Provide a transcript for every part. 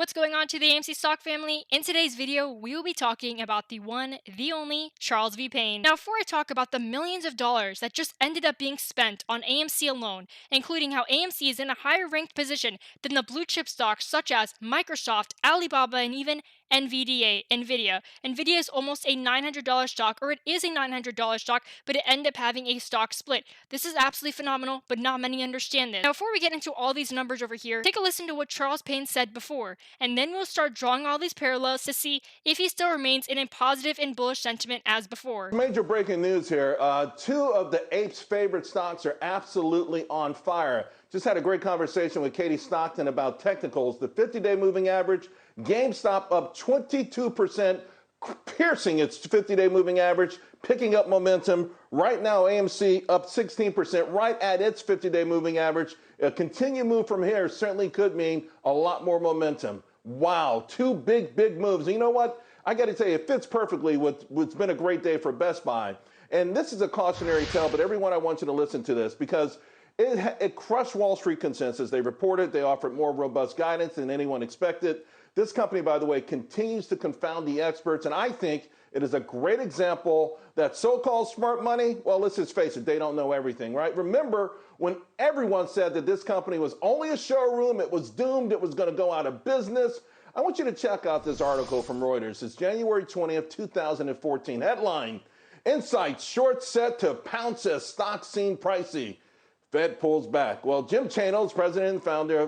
What's going on to the AMC stock family? In today's video, we will be talking about the one, the only, Charles V. Payne. Now, before I talk about the millions of dollars that just ended up being spent on AMC alone, including how AMC is in a higher ranked position than the blue chip stocks such as Microsoft, Alibaba, and even NVDA, Nvidia. Nvidia is almost a $900 stock, or it is a $900 stock, but it ended up having a stock split. This is absolutely phenomenal, but not many understand this. Now, before we get into all these numbers over here, take a listen to what Charles Payne said before, and then we'll start drawing all these parallels to see if he still remains in a positive and bullish sentiment as before. Major breaking news here. Two of the apes' favorite stocks are absolutely on fire. Just had a great conversation with Katie Stockton about technicals. The 50-day moving average, GameStop up 22%, piercing its 50-day moving average, picking up momentum. Right now, AMC up 16%, right at its 50-day moving average. A continued move from here certainly could mean a lot more momentum. Wow, two big moves. And you know what? I got to tell you, it fits perfectly with what's been a great day for Best Buy. And this is a cautionary tale, but everyone, I want you to listen to this because it crushed Wall Street consensus. They reported they offered more robust guidance than anyone expected. This company, by the way, continues to confound the experts, and I think it is a great example that so-called smart money, well, let's just face it, they don't know everything, right? Remember when everyone said that this company was only a showroom, it was doomed, it was going to go out of business? I want you to check out this article from Reuters. It's January 20th, 2014. Headline, Insights, short set to pounce as stocks seem pricey. Fed pulls back. Well, Jim Chanos, president and founder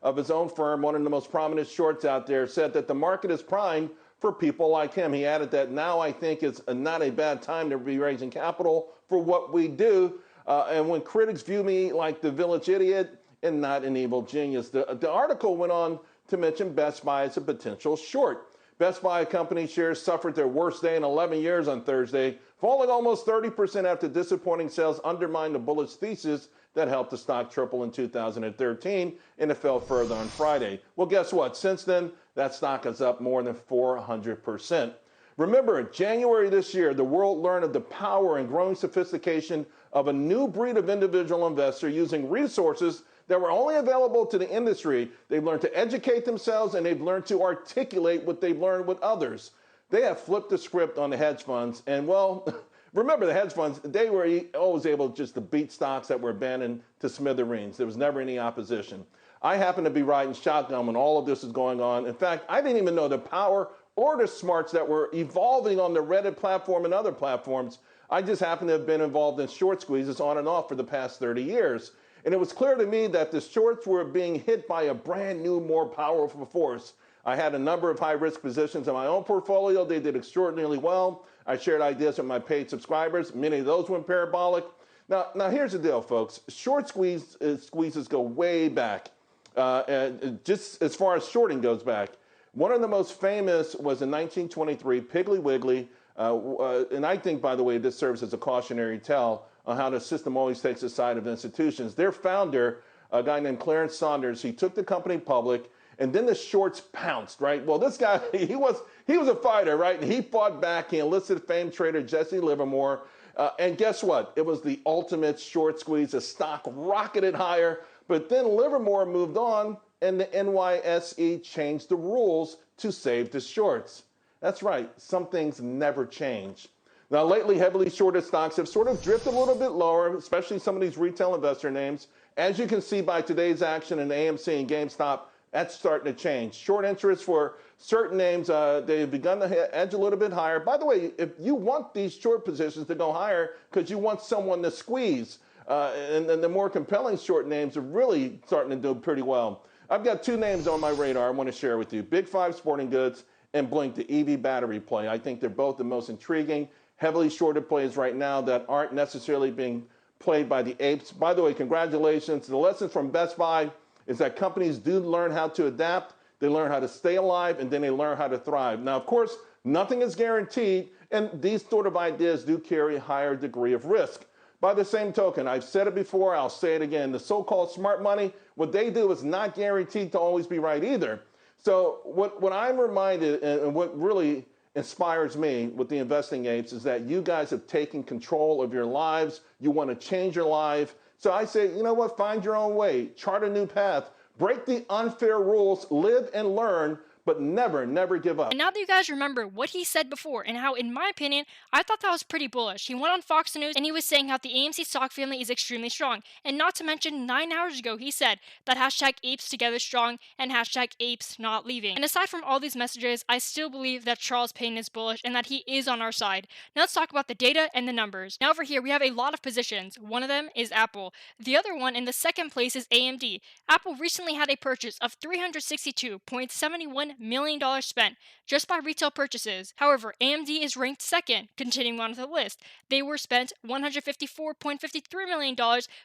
of his own firm, one of the most prominent shorts out there, said that the market is primed for people like him. He added that now I think it's not a bad time to be raising capital for what we do. And when critics view me like the village idiot and not an evil genius. The article went on to mention Best Buy as a potential short. Best Buy company shares suffered their worst day in 11 years on Thursday, falling almost 30% after disappointing sales undermined the bullish thesis that helped the stock triple in 2013, and it fell further on Friday. Well, guess what? Since then, that stock is up more than 400%. Remember, in January this year, the world learned of the power and growing sophistication of a new breed of individual investor using resources that were only available to the industry. They've learned to educate themselves, and they've learned to articulate what they've learned with others. They have flipped the script on the hedge funds, and well, remember the hedge funds, they were always able just to beat stocks that were abandoned to smithereens. There was never any opposition. I happened to be riding shotgun when all of this was going on. In fact, I didn't even know the power or the smarts that were evolving on the Reddit platform and other platforms. I just happened to have been involved in short squeezes on and off for the past 30 years. And it was clear to me that the shorts were being hit by a brand new, more powerful force. I had a number of high-risk positions in my own portfolio. They did extraordinarily well. I shared ideas with my paid subscribers. Many of those went parabolic. Now here's the deal, folks. Short squeezes go way back, and just as far as shorting goes back. One of the most famous was in 1923, Piggly Wiggly. And I think, by the way, this serves as a cautionary tale on how the system always takes the side of institutions. Their founder, a guy named Clarence Saunders, he took the company public, and then the shorts pounced, right? Well, this guy, he was a fighter, right? And he fought back. He enlisted famed trader Jesse Livermore. And guess what? It was the ultimate short squeeze. The stock rocketed higher, but then Livermore moved on, and the NYSE changed the rules to save the shorts. That's right. Some things never change. Now, lately, heavily shorted stocks have sort of drifted a little bit lower, especially some of these retail investor names. As you can see by today's action in AMC and GameStop, that's starting to change. Short interest for certain names, they've begun to edge a little bit higher. By the way, if you want these short positions to go higher because you want someone to squeeze, and the more compelling short names are really starting to do pretty well. I've got two names on my radar I want to share with you. Big Five Sporting Goods and Blink, the EV battery play. I think they're both the most intriguing, heavily shorted plays right now that aren't necessarily being played by the apes. By the way, congratulations. The lesson from Best Buy is that companies do learn how to adapt, they learn how to stay alive, and then they learn how to thrive. Now, of course, nothing is guaranteed, and these sort of ideas do carry a higher degree of risk. By the same token, I've said it before, I'll say it again, the so-called smart money, what they do is not guaranteed to always be right either. So what I'm reminded, and what really inspires me with the investing apes, is that you guys have taken control of your lives. You want to change your life. So I say, you know what, find your own way, chart a new path, Break the unfair rules, live and learn, but never, never give up. And now that you guys remember what he said before and how, in my opinion, I thought that was pretty bullish. He went on Fox News and he was saying how the AMC stock family is extremely strong. And not to mention, 9 hours ago, he said that hashtag apes together strong and hashtag apes not leaving. And aside from all these messages, I still believe that Charles Payne is bullish and that he is on our side. Now let's talk about the data and the numbers. Now over here, we have a lot of positions. One of them is Apple. The other one in the second place is AMD. Apple recently had a purchase of $362.71 million spent just by retail purchases. However, AMD is ranked second, continuing on the list. They were spent $154.53 million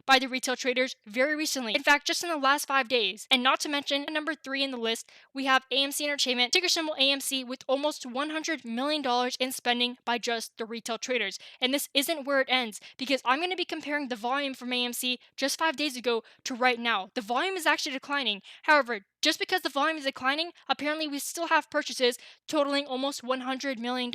by the retail traders very recently. In fact, just in the last 5 days. And not to mention, at number 3 in the list, we have AMC Entertainment, ticker symbol AMC, with almost $100 million in spending by just the retail traders. And this isn't where it ends, because I'm going to be comparing the volume from AMC just 5 days ago to right now. The volume is actually declining. However, just because the volume is declining, apparently we still have purchases totaling almost $100 million.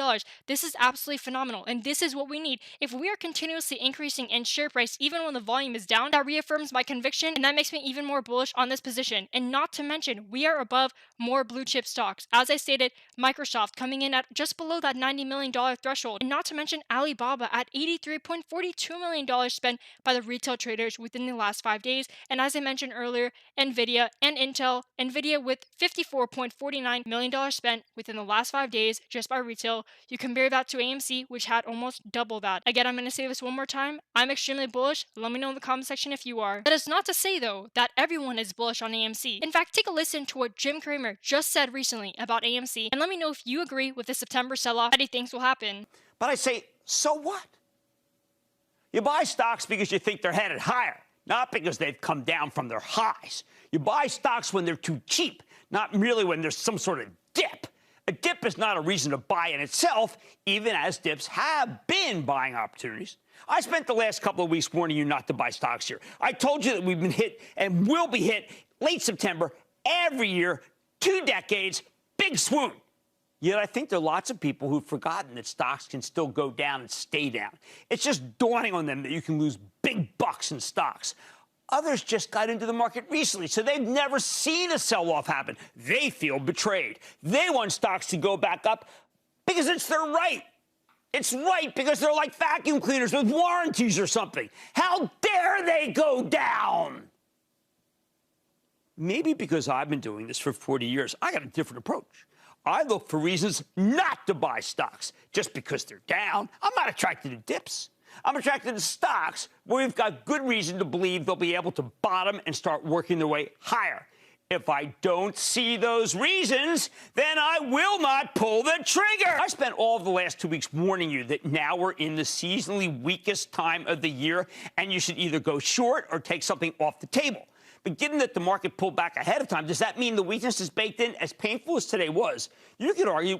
This is absolutely phenomenal, and this is what we need. If we are continuously increasing in share price even when the volume is down, that reaffirms my conviction, and that makes me even more bullish on this position. And not to mention, we are above more blue chip stocks. As I stated, Microsoft coming in at just below that $90 million threshold, and not to mention Alibaba at $83.42 million spent by the retail traders within the last 5 days. And as I mentioned earlier, Nvidia and Intel, Nvidia with $54.49 million spent within the last 5 days just by retail. You compare that to AMC, which had almost double that. Again, I'm going to say this one more time. I'm extremely bullish. Let me know in the comment section if you are. That is not to say, though, that everyone is bullish on AMC. In fact, take a listen to what Jim Cramer just said recently about AMC, and let me know if you agree with the September sell-off that he thinks will happen. But I say, so what? You buy stocks because you think they're headed higher, not because they've come down from their highs. You buy stocks when they're too cheap, not merely when there's some sort of dip. A dip is not a reason to buy in itself, even as dips have been buying opportunities. I spent the last couple of weeks warning you not to buy stocks here. I told you that we've been hit and will be hit late September every year, 2 decades, big swoon. Yet I think there are lots of people who've forgotten that stocks can still go down and stay down. It's just dawning on them that you can lose big bucks in stocks. Others just got into the market recently, so they've never seen a sell-off happen. They feel betrayed. They want stocks to go back up because it's their right. It's right because they're like vacuum cleaners with warranties or something. How dare they go down? Maybe because I've been doing this for 40 years, I got a different approach. I look for reasons not to buy stocks just because they're down. I'm not attracted to dips. I'm attracted to stocks where we've got good reason to believe they'll be able to bottom and start working their way higher. If I don't see those reasons, then I will not pull the trigger. I spent all of the last 2 weeks warning you that now we're in the seasonally weakest time of the year, and you should either go short or take something off the table. But given that the market pulled back ahead of time, does that mean the weakness is baked in? As painful as today was, you could argue,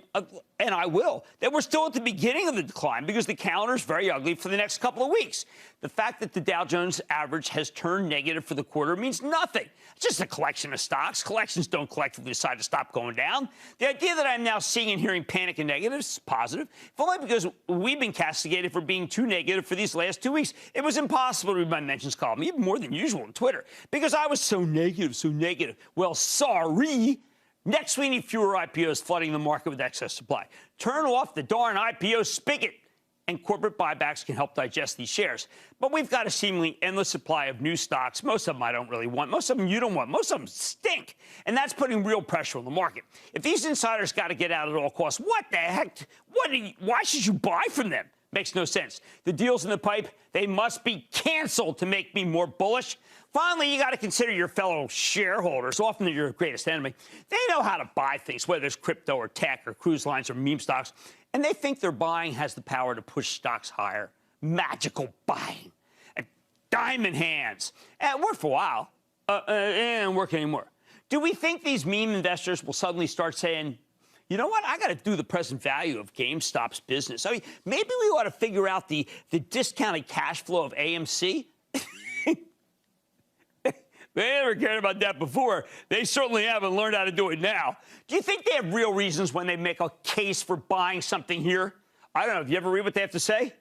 and I will, that we're still at the beginning of the decline because the calendar is very ugly for the next couple of weeks. The fact that the Dow Jones average has turned negative for the quarter means nothing. It's just a collection of stocks. Collections don't collectively decide to stop going down. The idea that I'm now seeing and hearing panic and negatives is positive, if only because we've been castigated for being too negative for these last 2 weeks. It was impossible to read my mentions column, even more than usual on Twitter, because I was so negative, so negative. Well, sorry. Next, we need fewer IPOs flooding the market with excess supply. Turn off the darn IPO spigot, and corporate buybacks can help digest these shares. But we've got a seemingly endless supply of new stocks. Most of them I don't really want. Most of them you don't want. Most of them stink. And that's putting real pressure on the market. If these insiders got to get out at all costs, what the heck? Why should you buy from them? Makes no sense. The deals in the pipe, they must be canceled to make me more bullish. Finally, you got to consider your fellow shareholders. Often they're your greatest enemy. They know how to buy things, whether it's crypto or tech or cruise lines or meme stocks, and they think their buying has the power to push stocks higher. Magical buying. Diamond hands. It worked for a while. It don't work anymore. Do we think these meme investors will suddenly start saying, you know what? I got to do the present value of GameStop's business. I mean, maybe we ought to figure out the discounted cash flow of AMC. They never cared about that before. They certainly haven't learned how to do it now. Do you think they have real reasons when they make a case for buying something here? I don't know. Have you ever read what they have to say?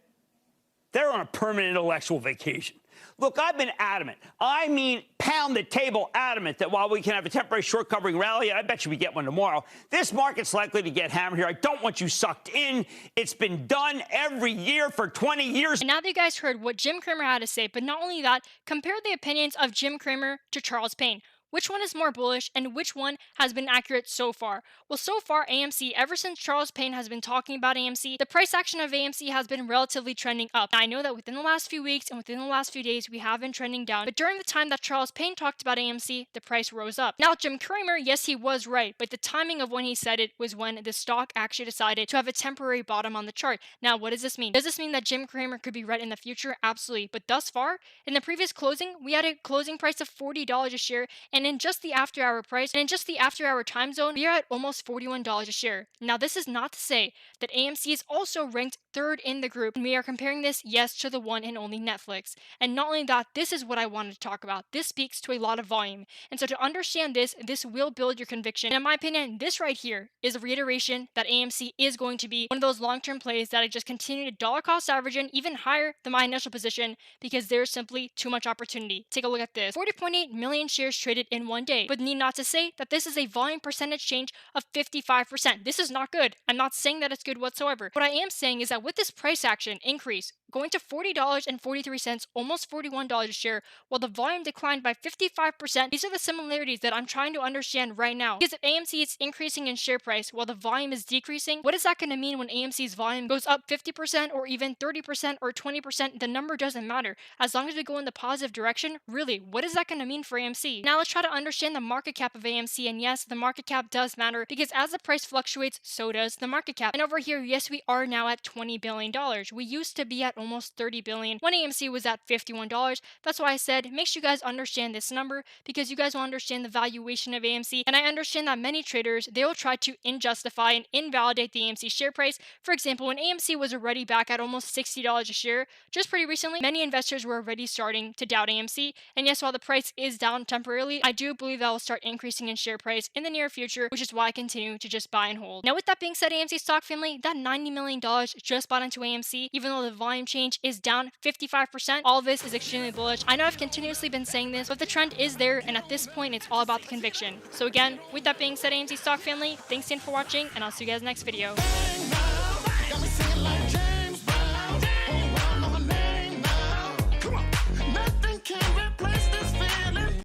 They're on a permanent intellectual vacation. Look, I've been adamant. I mean, pound the table adamant that while we can have a temporary short covering rally, I bet you we get one tomorrow, this market's likely to get hammered here. I don't want you sucked in. It's been done every year for 20 years. And now that you guys heard what Jim Cramer had to say, but not only that, compare the opinions of Jim Cramer to Charles Payne. Which one is more bullish and which one has been accurate so far? Well, so far, AMC, ever since Charles Payne has been talking about AMC, the price action of AMC has been relatively trending up. Now, I know that within the last few weeks and within the last few days, we have been trending down, but during the time that Charles Payne talked about AMC, the price rose up. Now, Jim Cramer, yes, he was right, but the timing of when he said it was when the stock actually decided to have a temporary bottom on the chart. Now, what does this mean? Does this mean that Jim Cramer could be right in the future? Absolutely. But thus far, in the previous closing, we had a closing price of $40 a share, and in just the after-hour price, and in just the after-hour time zone, we are at almost $41 a share. Now, this is not to say that AMC is also ranked third in the group, and we are comparing this, yes, to the one and only Netflix. And not only that, this is what I wanted to talk about. This speaks to a lot of volume. And so to understand this, this will build your conviction. And in my opinion, this right here is a reiteration that AMC is going to be one of those long-term plays that I just continue to dollar cost average in even higher than my initial position because there's simply too much opportunity. Take a look at this. 40.8 million shares traded in one day. But need not to say that this is a volume percentage change of 55%. This is not good. I'm not saying that it's good whatsoever. What I am saying is that with this price action increase, going to $40.43, almost $41 a share, while the volume declined by 55%. These are the similarities that I'm trying to understand right now. Because if AMC is increasing in share price while the volume is decreasing, what is that going to mean when AMC's volume goes up 50% or even 30% or 20%? The number doesn't matter. As long as we go in the positive direction, really, what is that going to mean for AMC? Now let's try to understand the market cap of AMC. And yes, the market cap does matter because as the price fluctuates, so does the market cap. And over here, yes, we are now at $20 billion. We used to be at almost $30 billion when AMC was at $51. That's why I said make sure you guys understand this number because you guys will understand the valuation of AMC. And I understand that many traders, they will try to injustify and invalidate the AMC share price. For example, when AMC was already back at almost $60 a share, just pretty recently, many investors were already starting to doubt AMC. And yes, while the price is down temporarily, I do believe that will start increasing in share price in the near future, which is why I continue to just buy and hold. Now, with that being said, AMC stock family, that $90 million just bought into AMC, even though the volume change is down 55%, all of this is extremely bullish. I know I've continuously been saying this, but the trend is there, and at this point, it's all about the conviction. So again, with that being said, AMC stock family, thanks again for watching, and I'll see you guys next video.